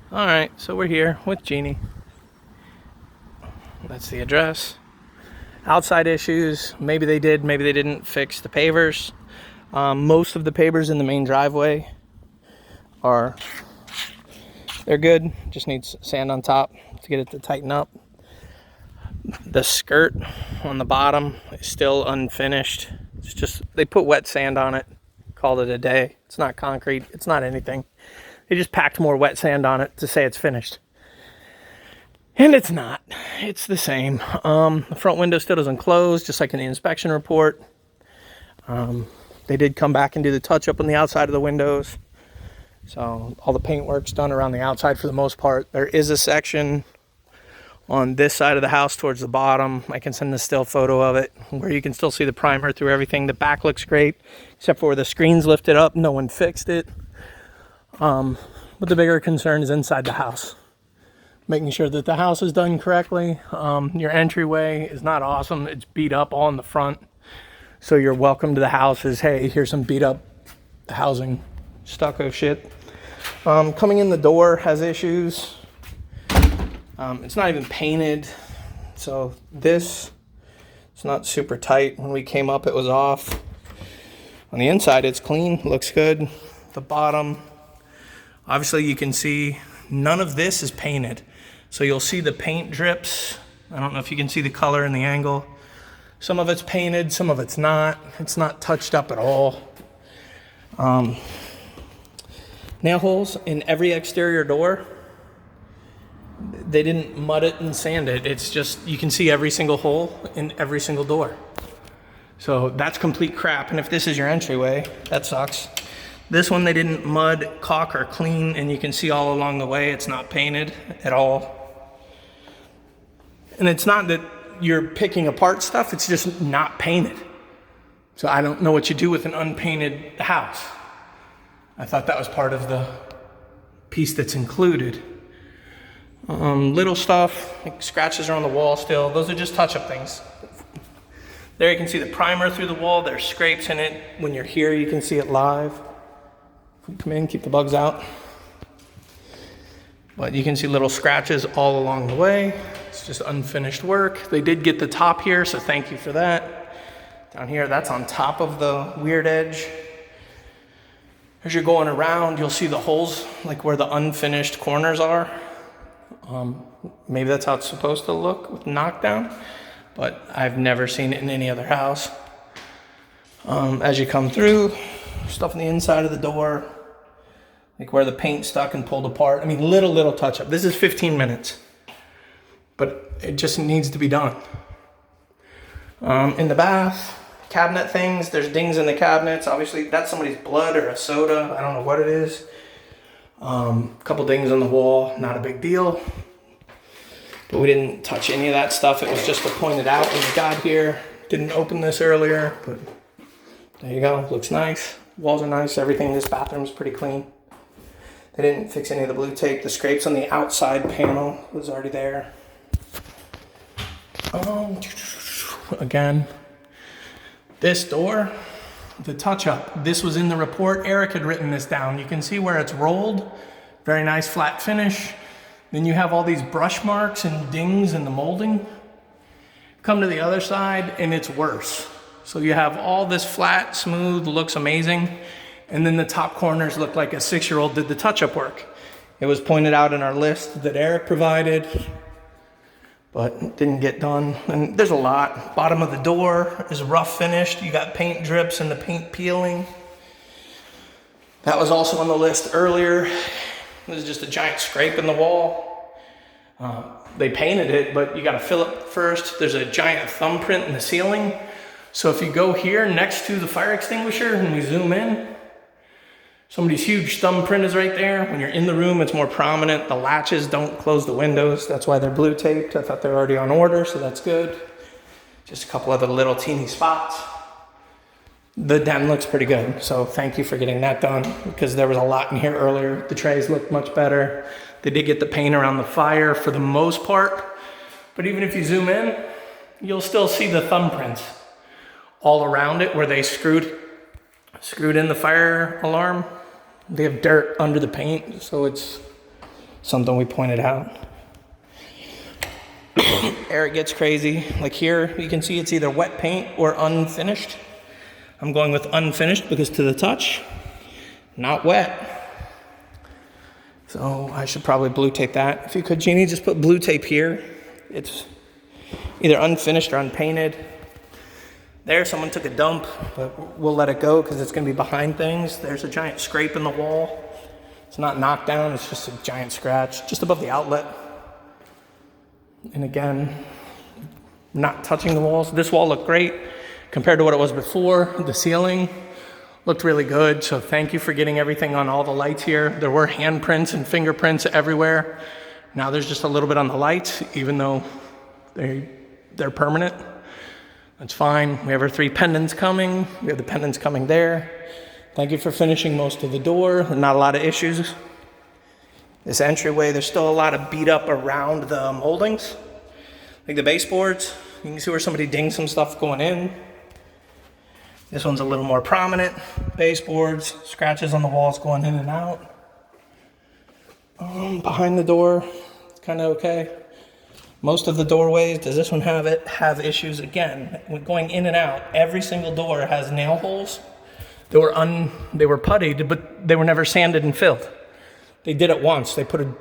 All right, so we're here with Jeannie. That's the address. Outside issues, maybe they did, maybe they didn't fix the pavers. Most of the pavers in the main driveway they're good, just needs sand on top to get it to tighten up. The skirt on the bottom is still unfinished. It's just, they put wet sand on it, called it a day. It's not concrete, it's not anything. They just packed more wet sand on it to say it's finished. And it's not. It's the same. The front window still doesn't close, just like in the inspection report. They did come back and do the touch-up on the outside of the windows. So all the paint work's done around the outside for the most part. There is a section on this side of the house towards the bottom. I can send a still photo of it where you can still see the primer through everything. The back looks great, except for where the screen's lifted up. No one fixed it. But the bigger concern is inside the house. Making sure that the house is done correctly. Your entryway is not awesome. It's beat up all in the front. So your welcome to the house is, hey, here's some beat up housing stucco shit. Coming in the door has issues. It's not even painted. So it's not super tight. When we came up, it was off. On the inside, it's clean, looks good. The bottom, obviously you can see none of this is painted. So you'll see the paint drips. I don't know if you can see the color in the angle. Some of it's painted, some of it's not. It's not touched up at all. Nail holes in every exterior door. They didn't mud it and sand it. It's just, you can see every single hole in every single door. So that's complete crap. And if this is your entryway, that sucks. This one they didn't mud, caulk, or clean, and you can see all along the way it's not painted at all. And it's not that you're picking apart stuff, it's just not painted. So I don't know what you do with an unpainted house. I thought that was part of the piece that's included. Little stuff, like scratches are on the wall still. Those are just touch-up things. There you can see the primer through the wall. There's scrapes in it. When you're here, you can see it live. Come in, keep the bugs out. But you can see little scratches all along the way. It's just unfinished work. They did get the top here, so thank you for that. Down here, that's on top of the weird edge. As you're going around, you'll see the holes, like where the unfinished corners are. Maybe that's how it's supposed to look with knockdown, but I've never seen it in any other house. As you come through, stuff on the inside of the door, like where the paint stuck and pulled apart. I mean, little touch up. This is 15 minutes, but it just needs to be done. In the bath, cabinet things, there's dings in the cabinets. Obviously, that's somebody's blood or a soda. I don't know what it is. Couple dings on the wall, not a big deal. But we didn't touch any of that stuff. It was just to point it out when we got here. Didn't open this earlier, but there you go. Looks nice. Walls are nice. Everything in this bathroom is pretty clean. They didn't fix any of the blue tape. The scrapes on the outside panel was already there. Again, this door, the touch-up. This was in the report. Eric had written this down. You can see where it's rolled. Very nice flat finish. Then you have all these brush marks and dings in the molding. Come to the other side and it's worse. So you have all this flat, smooth, looks amazing. And then the top corners look like a 6-year-old did the touch-up work. It was pointed out in our list that Eric provided, but didn't get done. And there's a lot. Bottom of the door is rough finished. You got paint drips and the paint peeling. That was also on the list earlier. This is just a giant scrape in the wall. They painted it, but you gotta fill it first. There's a giant thumbprint in the ceiling. So if you go here next to the fire extinguisher and we zoom in, somebody's huge thumbprint is right there. When you're in the room, it's more prominent. The latches don't close the windows. That's why they're blue taped. I thought they were already on order, so that's good. Just a couple other little teeny spots. The den looks pretty good, so thank you for getting that done, because there was a lot in here earlier. The trays looked much better. They did get the paint around the fire for the most part, but even if you zoom in, you'll still see the thumbprints all around it where they screwed in the fire alarm. They have dirt under the paint, so it's something we pointed out. Eric gets crazy. Like here, you can see it's either wet paint or unfinished. I'm going with unfinished because to the touch, not wet. So I should probably blue tape that. If you could, Jeannie, just put blue tape here. It's either unfinished or unpainted. There, someone took a dump, but we'll let it go because it's gonna be behind things. There's a giant scrape in the wall. It's not knocked down, it's just a giant scratch just above the outlet. And again, not touching the walls. This wall looked great compared to what it was before. The ceiling looked really good, so thank you for getting everything on all the lights here. There were handprints and fingerprints everywhere. Now there's just a little bit on the lights, even though they're permanent. That's fine. We have our 3 pendants coming. We have the pendants coming there. Thank you for finishing most of the door. Not a lot of issues. This entryway, there's still a lot of beat up around the moldings. Like the baseboards, you can see where somebody dinged some stuff going in. This one's a little more prominent. Baseboards, scratches on the walls going in and out. Behind the door, it's kind of okay. Most of the doorways, does this one have issues? Again, when going in and out, every single door has nail holes. They were puttied, but they were never sanded and filled. They did it once. They put a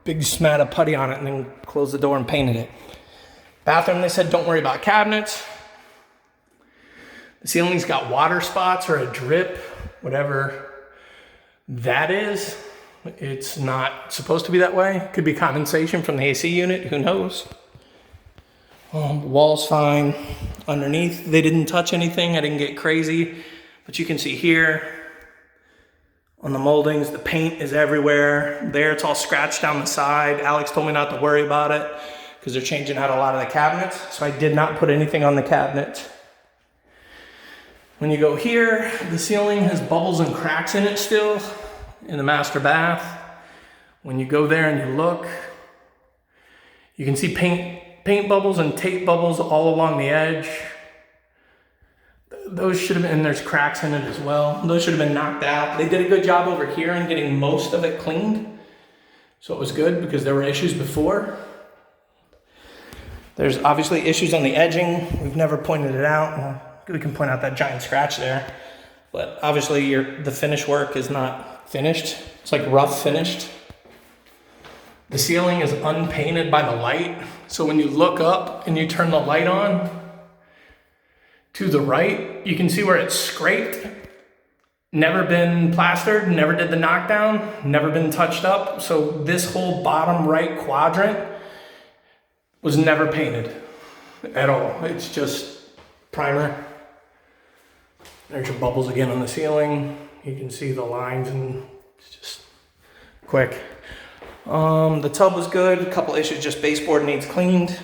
big smat of putty on it and then closed the door and painted it. Bathroom, they said, don't worry about cabinets. The ceiling's got water spots or a drip, whatever that is. It's not supposed to be that way. Could be condensation from the AC unit, who knows? The wall's fine. Underneath, they didn't touch anything. I didn't get crazy. But you can see here, on the moldings, the paint is everywhere. There, it's all scratched down the side. Alex told me not to worry about it because they're changing out a lot of the cabinets. So I did not put anything on the cabinet. When you go here, the ceiling has bubbles and cracks in it still in the master bath. When you go there and you look, you can see paint bubbles and tape bubbles all along the edge. Those should have been, and there's cracks in it as well. Those should have been knocked out. They did a good job over here in getting most of it cleaned. So it was good because there were issues before. There's obviously issues on the edging. We've never pointed it out. Well, we can point out that giant scratch there. But obviously the finish work is not finished. It's like rough finished. The ceiling is unpainted by the light. So when you look up and you turn the light on, to the right, you can see where it's scraped. Never been plastered, never did the knockdown, never been touched up. So this whole bottom right quadrant was never painted at all. It's just primer. There's your bubbles again on the ceiling. You can see the lines and it's just quick. The tub was good. A couple issues, just baseboard needs cleaned.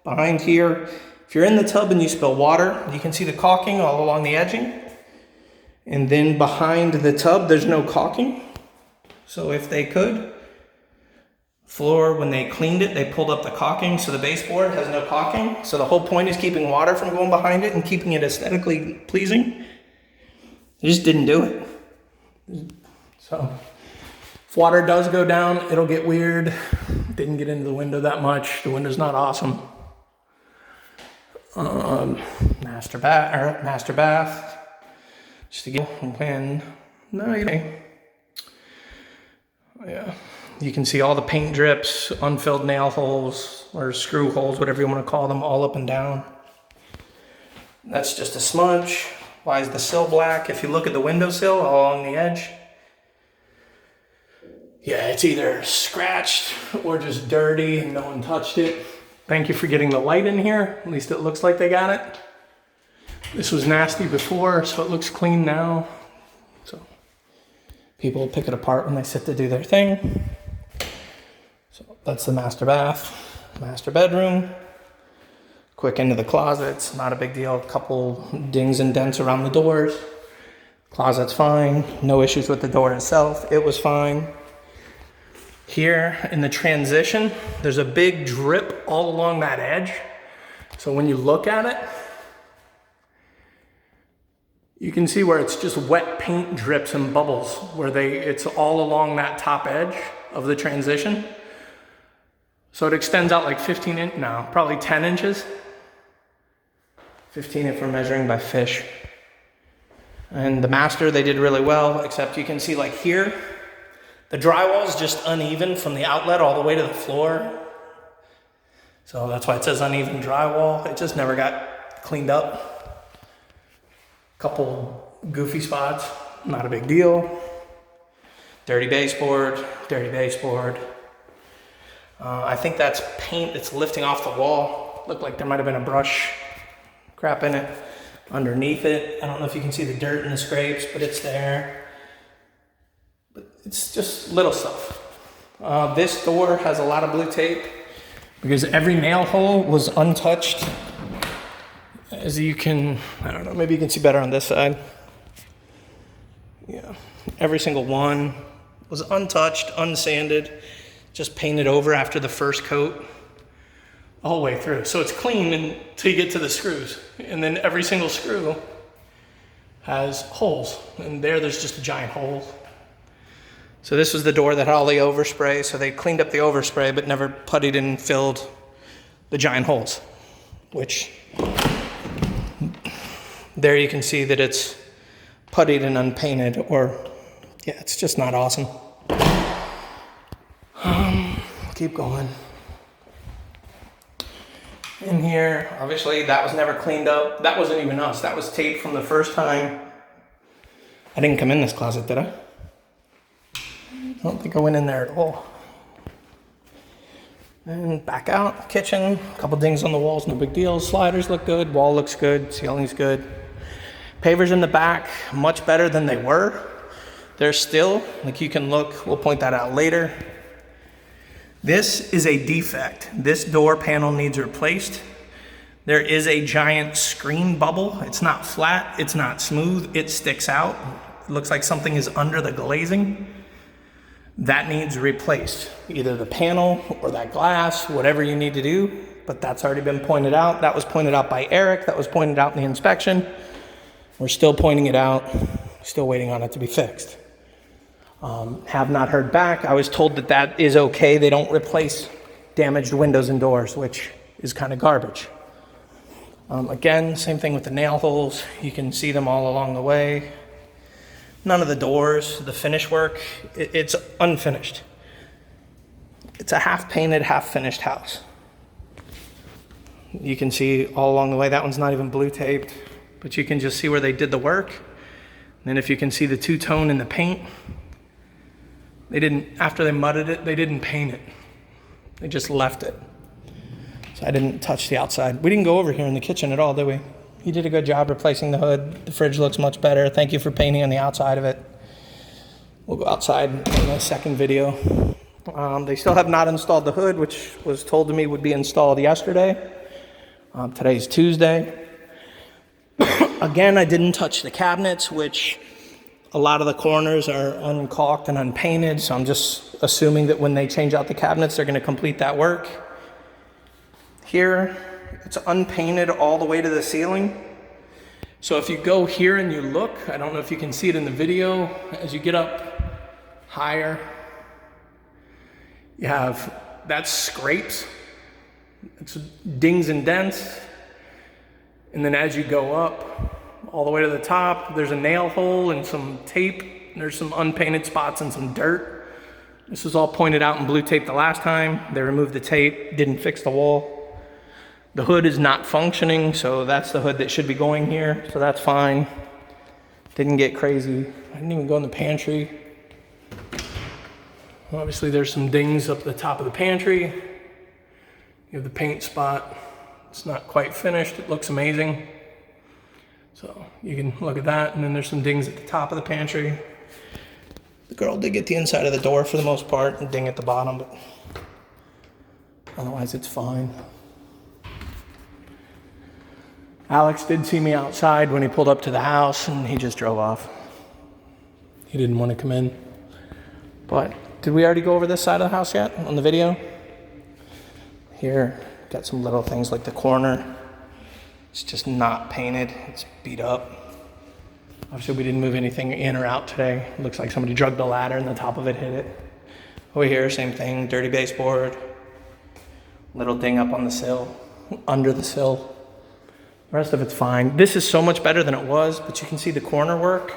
Behind here, if you're in the tub and you spill water, you can see the caulking all along the edging. And then behind the tub, there's no caulking. So if they could, floor, when they cleaned it, they pulled up the caulking, so the baseboard has no caulking. So the whole point is keeping water from going behind it and keeping it aesthetically pleasing. They just didn't do it. So if water does go down, it'll get weird. Didn't get into the window that much. The window's not awesome. Master bath. Just to get when yeah, you can see all the paint drips, unfilled nail holes or screw holes, whatever you want to call them, all up and down. That's just a smudge. Why is the sill black? If you look at the windowsill all along the edge, yeah, it's either scratched or just dirty and no one touched it. Thank you for getting the light in here. At least it looks like they got it. This was nasty before, so it looks clean now. So people will pick it apart when they sit to do their thing. So that's the master bath, master bedroom. Quick into the closets, not a big deal. A couple dings and dents around the doors. Closet's fine. No issues with the door itself. It was fine. Here in the transition, there's a big drip all along that edge. So when you look at it, you can see where it's just wet paint drips and bubbles, where it's all along that top edge of the transition. So it extends out like probably 10 inches. 15 if we're measuring by fish. And the master, they did really well, except you can see like here, the drywall is just uneven from the outlet all the way to the floor. So that's why it says uneven drywall. It just never got cleaned up. Couple goofy spots, not a big deal. Dirty baseboard, dirty baseboard. I think that's paint that's lifting off the wall. Looked like there might have been a brush crap in it underneath it. I don't know if you can see the dirt and the scrapes, but it's there. But it's just little stuff. This door has a lot of blue tape because every nail hole was untouched. As you can, I don't know, maybe you can see better on this side. Yeah, every single one was untouched, unsanded, just painted over after the first coat. The whole way through. So it's clean until you get to the screws. And then every single screw has holes. And there's just a giant hole. So this was the door that had all the overspray. So they cleaned up the overspray, but never puttied and filled the giant holes. Which, there you can see that it's puttied and unpainted. Or, yeah, it's just not awesome. Keep going. In here, obviously that was never cleaned up. That wasn't even us. That was tape from the first time. I didn't come in this closet, did I? I don't think I went in there at all. And back out, kitchen, a couple dings on the walls, no big deal. Sliders look good, wall looks good, ceiling's good. Pavers in the back, much better than they were. They're still, like you can look, we'll point that out later. This is a defect. This door panel needs replaced. There is a giant screen bubble. It's not flat, it's not smooth, it sticks out. It looks like something is under the glazing. That needs replaced. Either the panel or that glass, whatever you need to do, but that's already been pointed out. That was pointed out by Eric, that was pointed out in the inspection. We're still pointing it out, still waiting on it to be fixed. Have not heard back. I was told that that is okay. They don't replace damaged windows and doors, which is kind of garbage. Again, same thing with the nail holes. You can see them all along the way. None of the doors, the finish work, it's unfinished. It's a half painted, half finished house. You can see all along the way, that one's not even blue taped, but you can just see where they did the work. And then if you can see the two-tone in the paint, they didn't, after they mudded it, they didn't paint it. They just left it. So I didn't touch the outside. We didn't go over here in the kitchen at all, did we? You did a good job replacing the hood. The fridge looks much better. Thank you for painting on the outside of it. We'll go outside in the second video. They still have not installed the hood, which was told to me would be installed yesterday. Today's Tuesday. Again, I didn't touch the cabinets, which a lot of the corners are uncaulked and unpainted, so I'm just assuming that when they change out the cabinets, they're going to complete that work. Here, it's unpainted all the way to the ceiling. So if you go here and you look, I don't know if you can see it in the video, as you get up higher, you have, that's scrapes, it's dings and dents. And then as you go up, all the way to the top, there's a nail hole and some tape. There's some unpainted spots and some dirt. This was all pointed out in blue tape the last time. They removed the tape, didn't fix the wall. The hood is not functioning, so that's the hood that should be going here, so that's fine. Didn't get crazy. I didn't even go in the pantry. Obviously there's some dings up the top of the pantry. You have the paint spot. It's not quite finished, it looks amazing. So you can look at that, and then there's some dings at the top of the pantry. The girl did get the inside of the door for the most part, and ding at the bottom, but otherwise it's fine. Alex did see me outside when he pulled up to the house, and he just drove off. He didn't want to come in. But did we already go over this side of the house yet on the video? Here, got some little things like the corner. It's just not painted, it's beat up. Obviously we didn't move anything in or out today. It looks like somebody dragged the ladder and the top of it hit it. Over here, same thing, dirty baseboard. Little ding up on the sill, under the sill. The rest of it's fine. This is so much better than it was, but you can see the corner work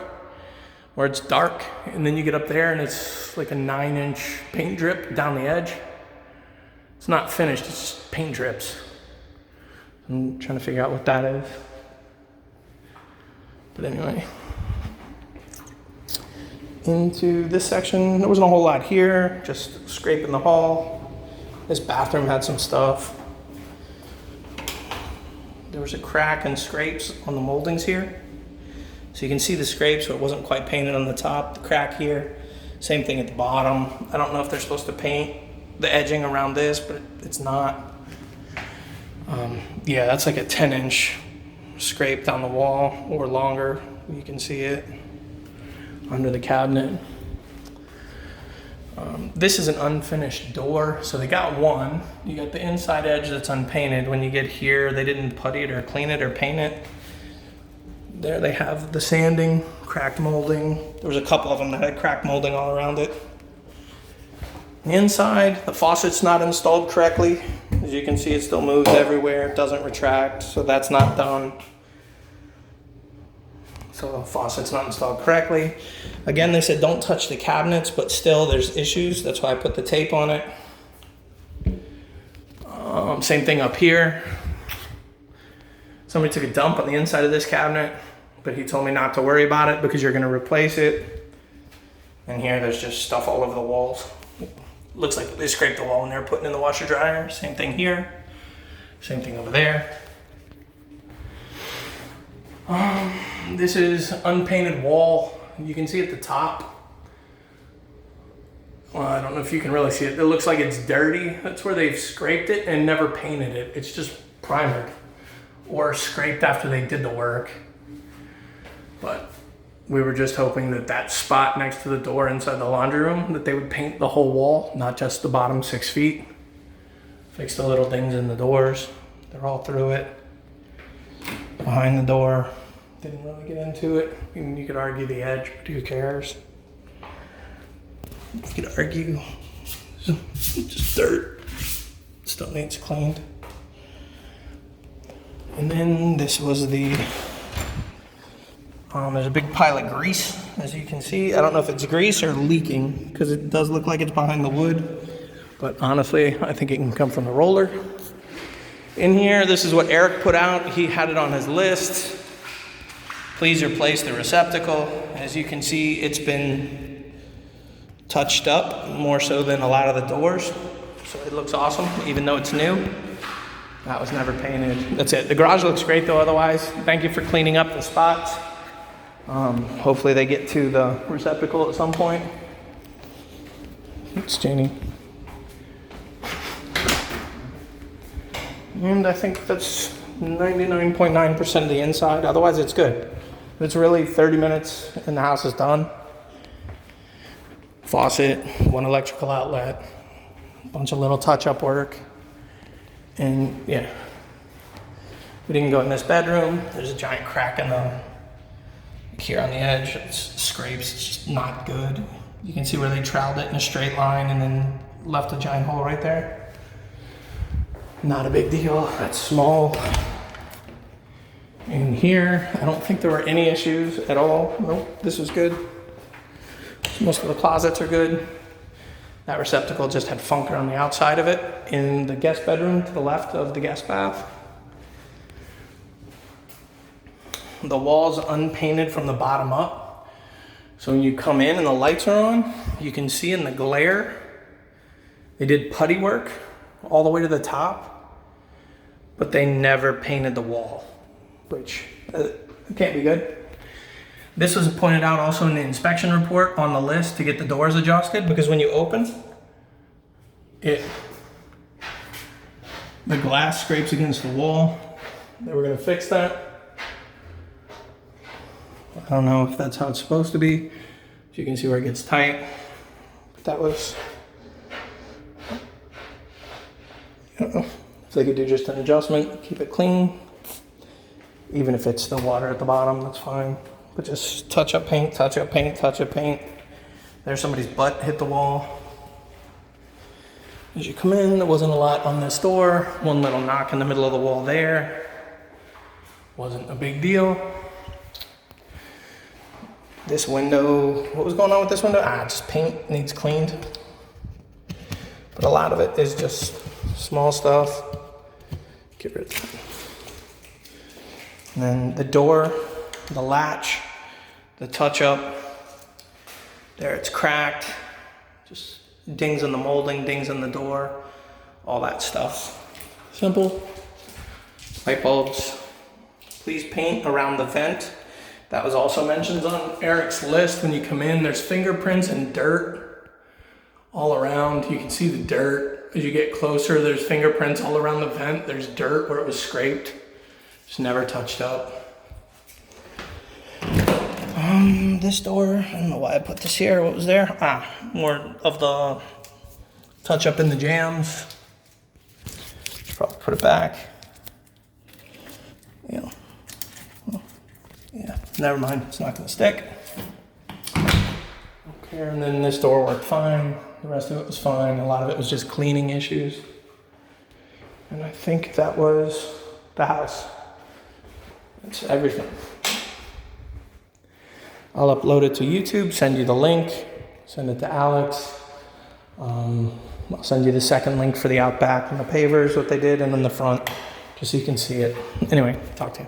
where it's dark, and then you get up there and it's like a 9-inch paint drip down the edge. It's not finished, it's just paint drips. I'm trying to figure out what that is. But anyway, into this section, there wasn't a whole lot here, just scraping the hall. This bathroom had some stuff. There was a crack and scrapes on the moldings here. So you can see the scrapes, so it wasn't quite painted on the top, the crack here. Same thing at the bottom. I don't know if they're supposed to paint the edging around this, but it's not. Yeah, that's like a 10-inch scrape down the wall or longer. You can see it under the cabinet. This is an unfinished door, so they got one. You got the inside edge that's unpainted. When you get here, they didn't putty it or clean it or paint it. There they have the sanding, cracked molding. There was a couple of them that had cracked molding all around it. The inside, the faucet's not installed correctly. As you can see, it still moves everywhere. It doesn't retract, so that's not done. So the faucet's not installed correctly. Again, they said don't touch the cabinets, but still there's issues. That's why I put the tape on it. Same thing up here. Somebody took a dump on the inside of this cabinet, but he told me not to worry about it because you're gonna replace it. And here there's just stuff all over the walls. Looks like they scraped the wall when they were putting in the washer dryer. Same thing here. Same thing over there. This is unpainted wall. You can see at the top. Well, I don't know if you can really see it. It looks like it's dirty. That's where they've scraped it and never painted it. It's just primered or scraped after they did the work. But we were just hoping that that spot next to the door inside the laundry room, that they would paint the whole wall, not just the bottom 6 feet. Fix the little things in the doors. They're all through it. Behind the door. Didn't really get into it. I mean, you could argue the edge, but who cares? You could argue just dirt. Still needs cleaned. And then this was the, there's a big pile of grease, as you can see. I don't know if it's grease or leaking, because it does look like it's behind the wood. But honestly, I think it can come from the roller. In here, this is what Eric put out. He had it on his list. Please replace the receptacle. As you can see, it's been touched up more so than a lot of the doors. So it looks awesome, even though it's new. That was never painted. That's it. The garage looks great though otherwise. Thank you for cleaning up the spots. Hopefully they get to the receptacle at some point. It's Janie. And I think that's 99.9% of the inside. Otherwise it's good. It's really 30 minutes and the house is done. Faucet, one electrical outlet, a bunch of little touch-up work. And yeah, we didn't go in this bedroom. There's a giant crack in the, here on the edge. It's scrapes, it's just not good. You can see where they troweled it in a straight line and then left a giant hole right there. Not a big deal, that's small. In here, I don't think there were any issues at all. Nope, this was good. Most of the closets are good. That receptacle just had funk around the outside of it in the guest bedroom to the left of the guest bath. The wall's unpainted from the bottom up. So when you come in and the lights are on, you can see in the glare, they did putty work all the way to the top, but they never painted the wall, which can't be good. This was pointed out also in the inspection report on the list to get the doors adjusted, because when you open it, the glass scrapes against the wall. They were gonna fix that. I don't know if that's how it's supposed to be. As you can see where it gets tight. But that was, I don't know if they could do just an adjustment, keep it clean. Even if it's the water at the bottom, that's fine. But just touch up paint, touch up paint, touch up paint. There's somebody's butt hit the wall. As you come in, there wasn't a lot on this door. One little knock in the middle of the wall there. Wasn't a big deal. This window, what was going on with this window? Just paint needs cleaned. But a lot of it is just small stuff. Get rid of that. And then the door, the latch, the touch up. There it's cracked. Just dings in the molding, dings in the door, all that stuff. Simple. Light bulbs. Please paint around the vent. That was also mentioned on Eric's list. When you come in, there's fingerprints and dirt all around. You can see the dirt. As you get closer, there's fingerprints all around the vent. There's dirt where it was scraped. Just never touched up. This door, I don't know why I put this here. What was there? More of the touch up in the jams. Should probably put it back. Yeah, never mind. It's not gonna stick. Okay, and then this door worked fine. The rest of it was fine. A lot of it was just cleaning issues. And I think that was the house. That's everything. I'll upload it to YouTube, send you the link, send it to Alex. I'll send you the second link for the out back and the pavers, what they did, and then the front, just so you can see it. Anyway, talk to you.